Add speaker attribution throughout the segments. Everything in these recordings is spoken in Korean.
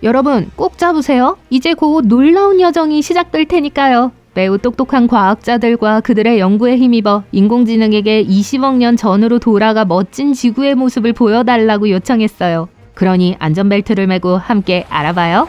Speaker 1: 여러분 꼭 잡으세요. 이제 곧 놀라운 여정이 시작될 테니까요. 매우 똑똑한 과학자들과 그들의 연구에 힘입어 인공지능에게 20억 년 전으로 돌아가 멋진 지구의 모습을 보여달라고 요청했어요. 그러니 안전벨트를 매고 함께 알아봐요.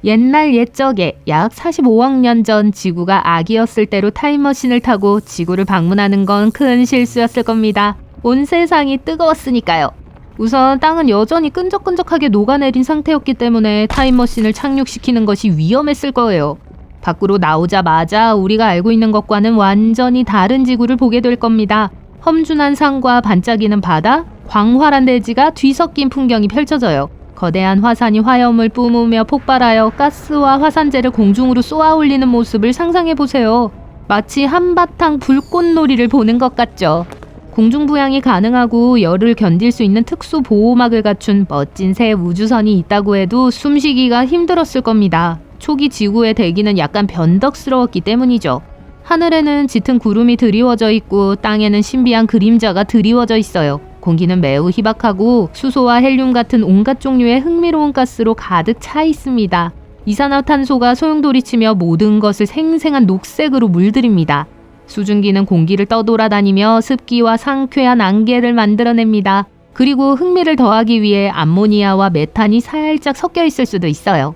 Speaker 1: 옛날 옛적에 약 45억 년 전 지구가 아기였을 때로 타임머신을 타고 지구를 방문하는 건 큰 실수였을 겁니다. 온 세상이 뜨거웠으니까요. 우선 땅은 여전히 끈적끈적하게 녹아내린 상태였기 때문에 타임머신을 착륙시키는 것이 위험했을 거예요. 밖으로 나오자마자 우리가 알고 있는 것과는 완전히 다른 지구를 보게 될 겁니다. 험준한 산과 반짝이는 바다, 광활한 대지가 뒤섞인 풍경이 펼쳐져요. 거대한 화산이 화염을 뿜으며 폭발하여 가스와 화산재를 공중으로 쏘아 올리는 모습을 상상해보세요. 마치 한바탕 불꽃놀이를 보는 것 같죠. 공중부양이 가능하고 열을 견딜 수 있는 특수 보호막을 갖춘 멋진 새 우주선이 있다고 해도 숨쉬기가 힘들었을 겁니다. 초기 지구의 대기는 약간 변덕스러웠기 때문이죠. 하늘에는 짙은 구름이 드리워져 있고 땅에는 신비한 그림자가 드리워져 있어요. 공기는 매우 희박하고 수소와 헬륨 같은 온갖 종류의 흥미로운 가스로 가득 차 있습니다. 이산화탄소가 소용돌이치며 모든 것을 생생한 녹색으로 물들입니다. 수증기는 공기를 떠돌아다니며 습기와 상쾌한 안개를 만들어냅니다. 그리고 흥미를 더하기 위해 암모니아와 메탄이 살짝 섞여 있을 수도 있어요.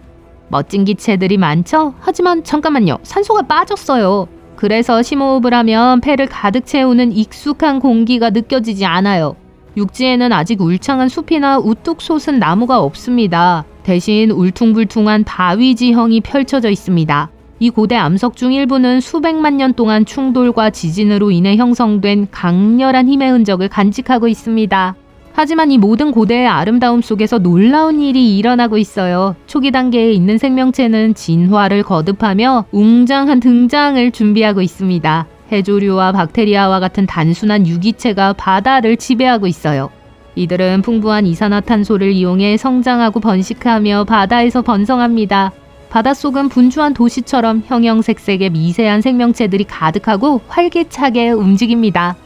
Speaker 1: 멋진 기체들이 많죠? 하지만 잠깐만요. 산소가 빠졌어요. 그래서 심호흡을 하면 폐를 가득 채우는 익숙한 공기가 느껴지지 않아요. 육지에는 아직 울창한 숲이나 우뚝 솟은 나무가 없습니다. 대신 울퉁불퉁한 바위 지형이 펼쳐져 있습니다. 이 고대 암석 중 일부는 수백만 년 동안 충돌과 지진으로 인해 형성된 강렬한 힘의 흔적을 간직하고 있습니다. 하지만 이 모든 고대의 아름다움 속에서 놀라운 일이 일어나고 있어요. 초기 단계에 있는 생명체는 진화를 거듭하며 웅장한 등장을 준비하고 있습니다. 해조류와 박테리아와 같은 단순한 유기체가 바다를 지배하고 있어요. 이들은 풍부한 이산화탄소를 이용해 성장하고 번식하며 바다에서 번성합니다. 바닷속은 분주한 도시처럼 형형색색의 미세한 생명체들이 가득하고 활기차게 움직입니다.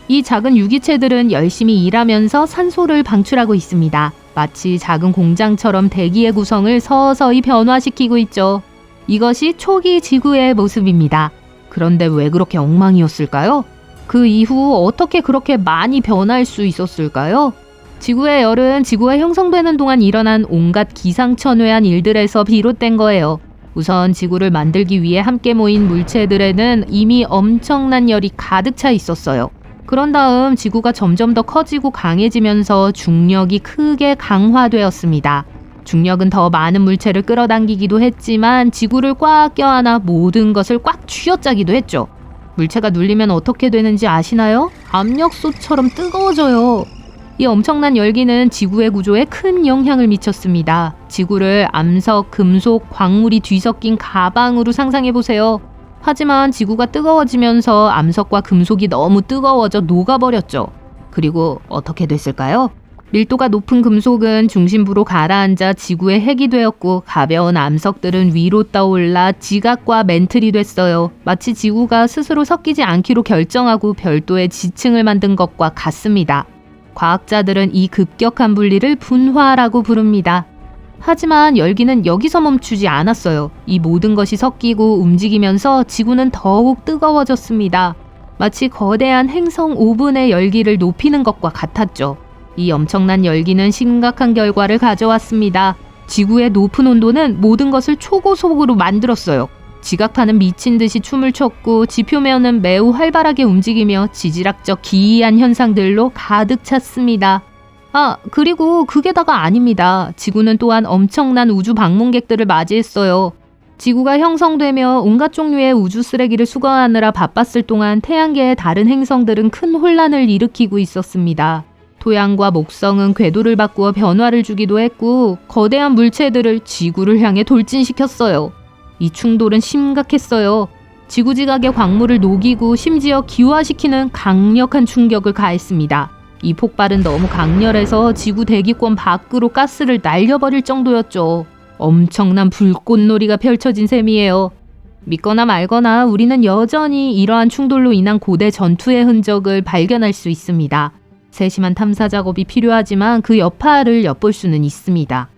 Speaker 1: 이 작은 유기체들은 열심히 일하면서 산소를 방출하고 있습니다. 마치 작은 공장처럼 대기의 구성을 서서히 변화시키고 있죠. 이것이 초기 지구의 모습입니다. 그런데 왜 그렇게 엉망이었을까요? 그 이후 어떻게 그렇게 많이 변할 수 있었을까요? 지구의 열은 지구가 형성되는 동안 일어난 온갖 기상천외한 일들에서 비롯된 거예요. 우선 지구를 만들기 위해 함께 모인 물체들에는 이미 엄청난 열이 가득 차 있었어요. 그런 다음 지구가 점점 더 커지고 강해지면서 중력이 크게 강화되었습니다. 중력은 더 많은 물체를 끌어당기기도 했지만 지구를 꽉 껴안아 모든 것을 꽉 쥐어짜기도 했죠. 물체가 눌리면 어떻게 되는지 아시나요? 압력솥처럼 뜨거워져요. 이 엄청난 열기는 지구의 구조에 큰 영향을 미쳤습니다. 지구를 암석, 금속, 광물이 뒤섞인 가방으로 상상해보세요. 하지만 지구가 뜨거워지면서 암석과 금속이 너무 뜨거워져 녹아버렸죠. 그리고 어떻게 됐을까요? 밀도가 높은 금속은 중심부로 가라앉아 지구의 핵이 되었고 가벼운 암석들은 위로 떠올라 지각과 멘틀이 됐어요. 마치 지구가 스스로 섞이지 않기로 결정하고 별도의 지층을 만든 것과 같습니다. 과학자들은 이 급격한 분리를 분화라고 부릅니다. 하지만 열기는 여기서 멈추지 않았어요. 이 모든 것이 섞이고 움직이면서 지구는 더욱 뜨거워졌습니다. 마치 거대한 행성 오븐의 열기를 높이는 것과 같았죠. 이 엄청난 열기는 심각한 결과를 가져왔습니다. 지구의 높은 온도는 모든 것을 초고속으로 만들었어요. 지각파는 미친 듯이 춤을 췄고 지표면은 매우 활발하게 움직이며 지질학적 기이한 현상들로 가득 찼습니다. 그리고 그게 다가 아닙니다. 지구는 또한 엄청난 우주 방문객들을 맞이했어요. 지구가 형성되며 온갖 종류의 우주 쓰레기를 수거하느라 바빴을 동안 태양계의 다른 행성들은 큰 혼란을 일으키고 있었습니다. 토양과 목성은 궤도를 바꾸어 변화를 주기도 했고 거대한 물체들을 지구를 향해 돌진시켰어요. 이 충돌은 심각했어요. 지구지각의 광물을 녹이고 심지어 기화시키는 강력한 충격을 가했습니다. 이 폭발은 너무 강렬해서 지구 대기권 밖으로 가스를 날려버릴 정도였죠. 엄청난 불꽃놀이가 펼쳐진 셈이에요. 믿거나 말거나 우리는 여전히 이러한 충돌로 인한 고대 전투의 흔적을 발견할 수 있습니다. 세심한 탐사 작업이 필요하지만 그 여파를 엿볼 수는 있습니다.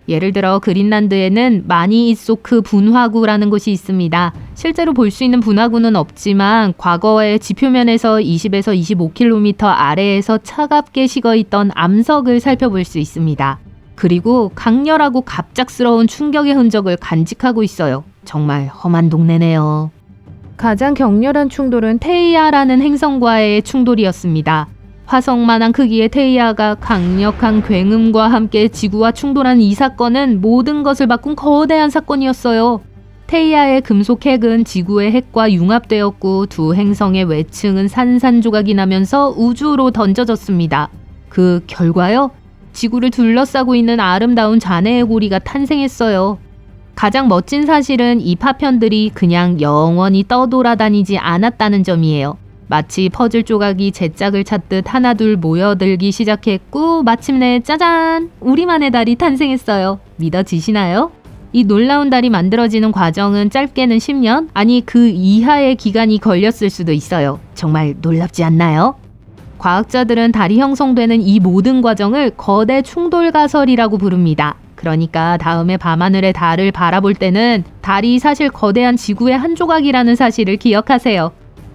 Speaker 1: 예를 들어 그린란드에는 마니이소크 분화구라는 곳이 있습니다. 실제로 볼 수 있는 분화구는 없지만 과거에 지표면에서 20에서 25km 아래에서 차갑게 식어있던 암석을 살펴볼 수 있습니다. 그리고 강렬하고 갑작스러운 충격의 흔적을 간직하고 있어요. 정말 험한 동네네요. 가장 격렬한 충돌은 테이아라는 행성과의 충돌이었습니다. 화성만한 크기의 테이아가 강력한 굉음과 함께 지구와 충돌한 이 사건은 모든 것을 바꾼 거대한 사건이었어요. 테이아의 금속 핵은 지구의 핵과 융합되었고 두 행성의 외층은 산산조각이 나면서 우주로 던져졌습니다. 그 결과요? 지구를 둘러싸고 있는 아름다운 잔해의 고리가 탄생했어요. 가장 멋진 사실은 이 파편들이 그냥 영원히 떠돌아다니지 않았다는 점이에요. 마치 퍼즐 조각이 제 짝을 찾듯 하나둘 모여들기 시작했고 마침내 짜잔! 우리만의 달이 탄생했어요. 믿어지시나요? 이 놀라운 달이 만들어지는 과정은 짧게는 10년, 아니 그 이하의 기간이 걸렸을 수도 있어요. 정말 놀랍지 않나요? 과학자들은 달이 형성되는 이 모든 과정을 거대 충돌 가설이라고 부릅니다. 그러니까 다음에 밤하늘의 달을 바라볼 때는 달이 사실 거대한 지구의 한 조각이라는 사실을 기억하세요.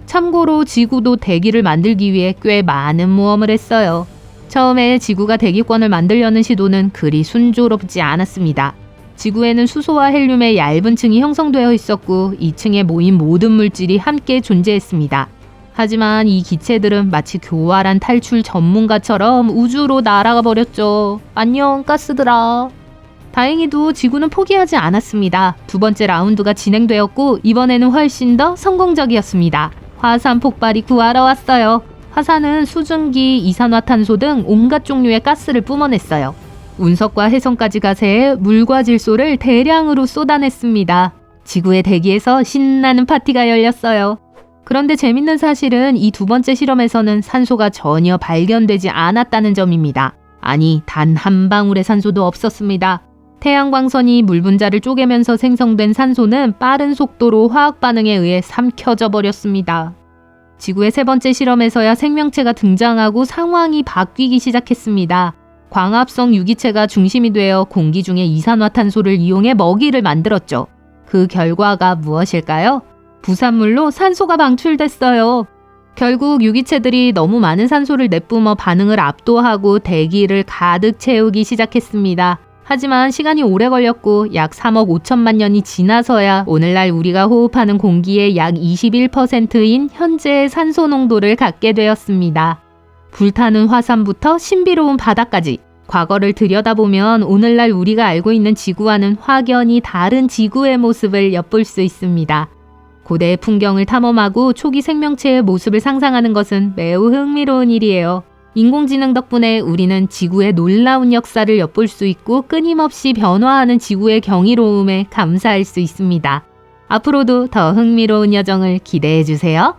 Speaker 1: 참고로 지구도 대기를 만들기 위해 꽤 많은 모험을 했어요. 처음에 지구가 대기권을 만들려는 시도는 그리 순조롭지 않았습니다. 지구에는 수소와 헬륨의 얇은 층이 형성되어 있었고 이 층에 모인 모든 물질이 함께 존재했습니다. 하지만 이 기체들은 마치 교활한 탈출 전문가처럼 우주로 날아가 버렸죠. 안녕 가스들아. 다행히도 지구는 포기하지 않았습니다. 두 번째 라운드가 진행되었고 이번에는 훨씬 더 성공적이었습니다. 화산 폭발이 구하러 왔어요. 화산은 수증기, 이산화탄소 등 온갖 종류의 가스를 뿜어냈어요. 운석과 해성까지 가세해 물과 질소를 대량으로 쏟아냈습니다. 지구의 대기에서 신나는 파티가 열렸어요. 그런데 재밌는 사실은 이 두 번째 실험에서는 산소가 전혀 발견되지 않았다는 점입니다. 아니, 단 한 방울의 산소도 없었습니다. 태양광선이 물 분자를 쪼개면서 생성된 산소는 빠른 속도로 화학 반응에 의해 삼켜져 버렸습니다. 지구의 세 번째 실험에서야 생명체가 등장하고 상황이 바뀌기 시작했습니다. 광합성 유기체가 중심이 되어 공기 중에 이산화탄소를 이용해 먹이를 만들었죠. 그 결과가 무엇일까요? 부산물로 산소가 방출됐어요. 결국 유기체들이 너무 많은 산소를 내뿜어 반응을 압도하고 대기를 가득 채우기 시작했습니다. 하지만 시간이 오래 걸렸고 약 3억 5천만 년이 지나서야 오늘날 우리가 호흡하는 공기의 약 21%인 현재의 산소 농도를 갖게 되었습니다. 불타는 화산부터 신비로운 바다까지 과거를 들여다보면 오늘날 우리가 알고 있는 지구와는 확연히 다른 지구의 모습을 엿볼 수 있습니다. 고대의 풍경을 탐험하고 초기 생명체의 모습을 상상하는 것은 매우 흥미로운 일이에요. 인공지능 덕분에 우리는 지구의 놀라운 역사를 엿볼 수 있고 끊임없이 변화하는 지구의 경이로움에 감사할 수 있습니다. 앞으로도 더 흥미로운 여정을 기대해 주세요.